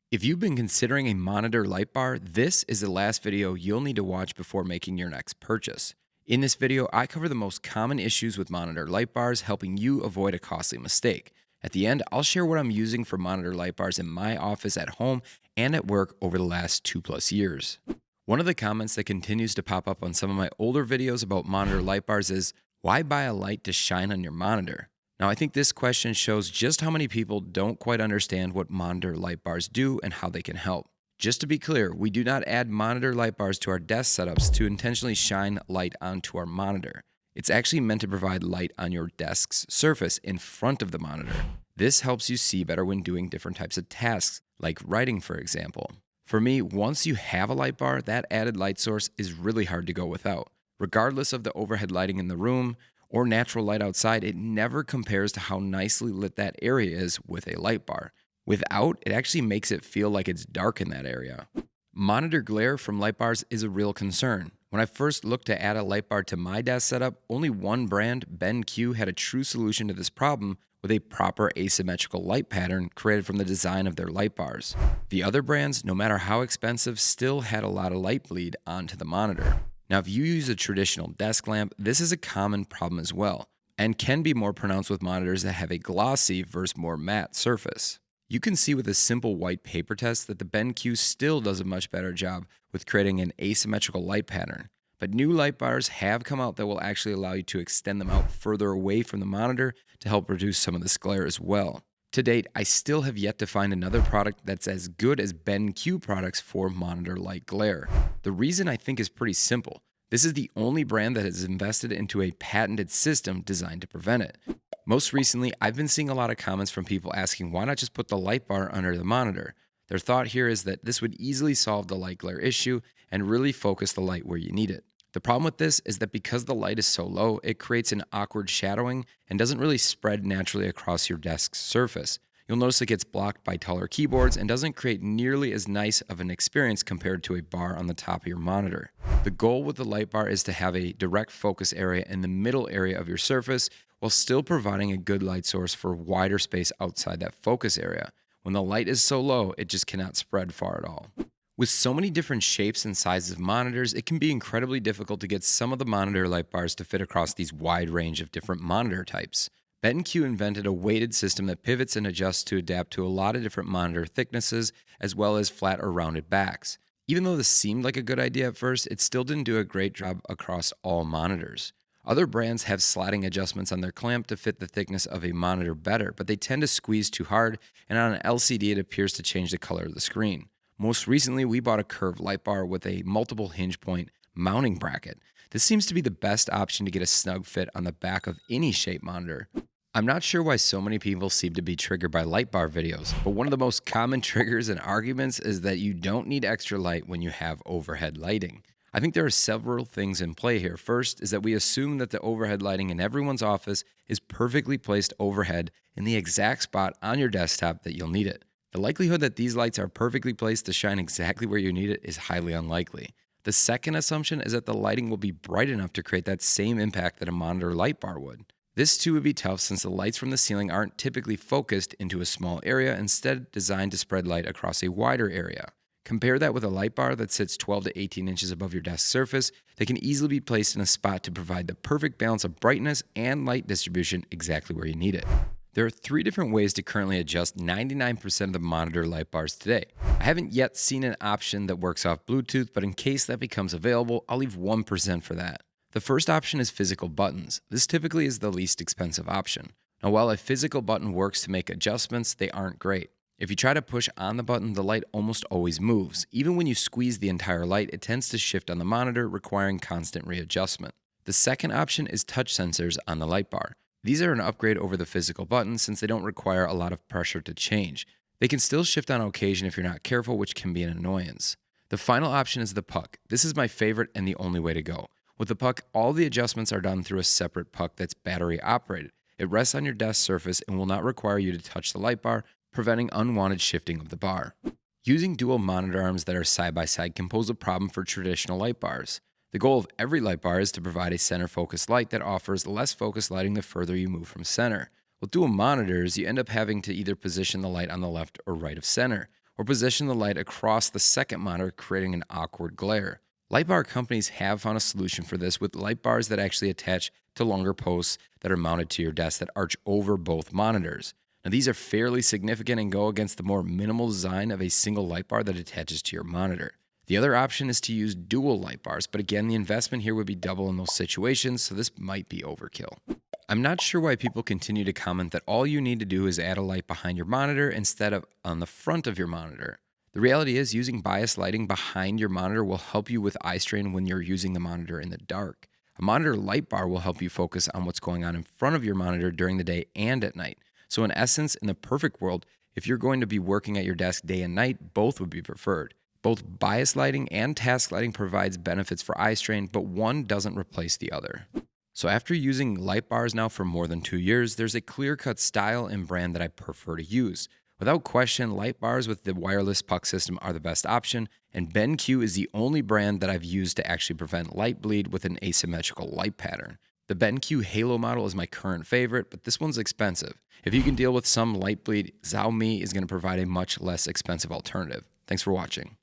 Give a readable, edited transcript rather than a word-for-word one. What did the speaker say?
If you've been considering a monitor light bar, this is the last video you'll need to watch before making your next purchase. In this video, I cover the most common issues with monitor light bars, helping you avoid a costly mistake. At the end, I'll share what I'm using for monitor light bars in my office at home and at work over the last 2+ years. One of the comments that continues to pop up on some of my older videos about monitor light bars is, why buy a light to shine on your monitor? Now, I think this question shows just how many people don't quite understand what monitor light bars do and how they can help. Just to be clear, we do not add monitor light bars to our desk setups to intentionally shine light onto our monitor. It's actually meant to provide light on your desk's surface in front of the monitor. This helps you see better when doing different types of tasks, like writing, for example. For me, once you have a light bar, that added light source is really hard to go without. Regardless of the overhead lighting in the room or natural light outside, it never compares to how nicely lit that area is with a light bar. Without, it actually makes it feel like it's dark in that area. Monitor glare from light bars is a real concern. When I first looked to add a light bar to my desk setup, only one brand, BenQ, had a true solution to this problem with a proper asymmetrical light pattern created from the design of their light bars. The other brands, no matter how expensive, still had a lot of light bleed onto the monitor. Now, if you use a traditional desk lamp, this is a common problem as well, and can be more pronounced with monitors that have a glossy versus more matte surface. You can see with a simple white paper test that the BenQ still does a much better job with creating an asymmetrical light pattern. But new light bars have come out that will actually allow you to extend them out further away from the monitor to help reduce some of this glare as well. To date, I still have yet to find another product that's as good as BenQ products for monitor light glare. The reason I think is pretty simple. This is the only brand that has invested into a patented system designed to prevent it. Most recently, I've been seeing a lot of comments from people asking why not just put the light bar under the monitor. Their thought here is that this would easily solve the light glare issue and really focus the light where you need it. The problem with this is that because the light is so low, it creates an awkward shadowing and doesn't really spread naturally across your desk's surface. You'll notice it gets blocked by taller keyboards and doesn't create nearly as nice of an experience compared to a bar on the top of your monitor. The goal with the light bar is to have a direct focus area in the middle area of your surface while still providing a good light source for wider space outside that focus area. When the light is so low, it just cannot spread far at all. With so many different shapes and sizes of monitors, it can be incredibly difficult to get some of the monitor light bars to fit across these wide range of different monitor types. BenQ invented a weighted system that pivots and adjusts to adapt to a lot of different monitor thicknesses as well as flat or rounded backs. Even though this seemed like a good idea at first, it still didn't do a great job across all monitors. Other brands have sliding adjustments on their clamp to fit the thickness of a monitor better, but they tend to squeeze too hard, and on an LCD it appears to change the color of the screen. Most recently, we bought a curved light bar with a multiple hinge point mounting bracket. This seems to be the best option to get a snug fit on the back of any shape monitor. I'm not sure why so many people seem to be triggered by light bar videos, but one of the most common triggers and arguments is that you don't need extra light when you have overhead lighting. I think there are several things in play here. First is that we assume that the overhead lighting in everyone's office is perfectly placed overhead in the exact spot on your desktop that you'll need it. The likelihood that these lights are perfectly placed to shine exactly where you need it is highly unlikely. The second assumption is that the lighting will be bright enough to create that same impact that a monitor light bar would. This too would be tough since the lights from the ceiling aren't typically focused into a small area, instead designed to spread light across a wider area. Compare that with a light bar that sits 12 to 18 inches above your desk surface that can easily be placed in a spot to provide the perfect balance of brightness and light distribution exactly where you need it. There are 3 different ways to currently adjust 99% of the monitor light bars today. I haven't yet seen an option that works off Bluetooth, but in case that becomes available, I'll leave 1% for that. The first option is physical buttons. This typically is the least expensive option. Now, while a physical button works to make adjustments, they aren't great. If you try to push on the button, the light almost always moves. Even when you squeeze the entire light, it tends to shift on the monitor, requiring constant readjustment. The second option is touch sensors on the light bar. These are an upgrade over the physical buttons since they don't require a lot of pressure to change. They can still shift on occasion if you're not careful, which can be an annoyance. The final option is the puck. This is my favorite and the only way to go. With the puck, all the adjustments are done through a separate puck that's battery operated. It rests on your desk surface and will not require you to touch the light bar, preventing unwanted shifting of the bar. Using dual monitor arms that are side by side can pose a problem for traditional light bars. The goal of every light bar is to provide a center focus light that offers less focus lighting the further you move from center. With dual monitors, you end up having to either position the light on the left or right of center, or position the light across the second monitor, creating an awkward glare. Light bar companies have found a solution for this with light bars that actually attach to longer posts that are mounted to your desk that arch over both monitors. Now, these are fairly significant and go against the more minimal design of a single light bar that attaches to your monitor. The other option is to use dual light bars, but again, the investment here would be double in those situations, so this might be overkill. I'm not sure why people continue to comment that all you need to do is add a light behind your monitor instead of on the front of your monitor. The reality is, using bias lighting behind your monitor will help you with eye strain when you're using the monitor in the dark. A monitor light bar will help you focus on what's going on in front of your monitor during the day and at night. So in essence, in the perfect world, if you're going to be working at your desk day and night, both would be preferred. Both bias lighting and task lighting provides benefits for eye strain, but one doesn't replace the other. So after using light bars now for more than 2 years, there's a clear-cut style and brand that I prefer to use. Without question, light bars with the wireless puck system are the best option, and BenQ is the only brand that I've used to actually prevent light bleed with an asymmetrical light pattern. The BenQ Halo model is my current favorite, but this one's expensive. If you can deal with some light bleed, Xiaomi is going to provide a much less expensive alternative. Thanks for watching.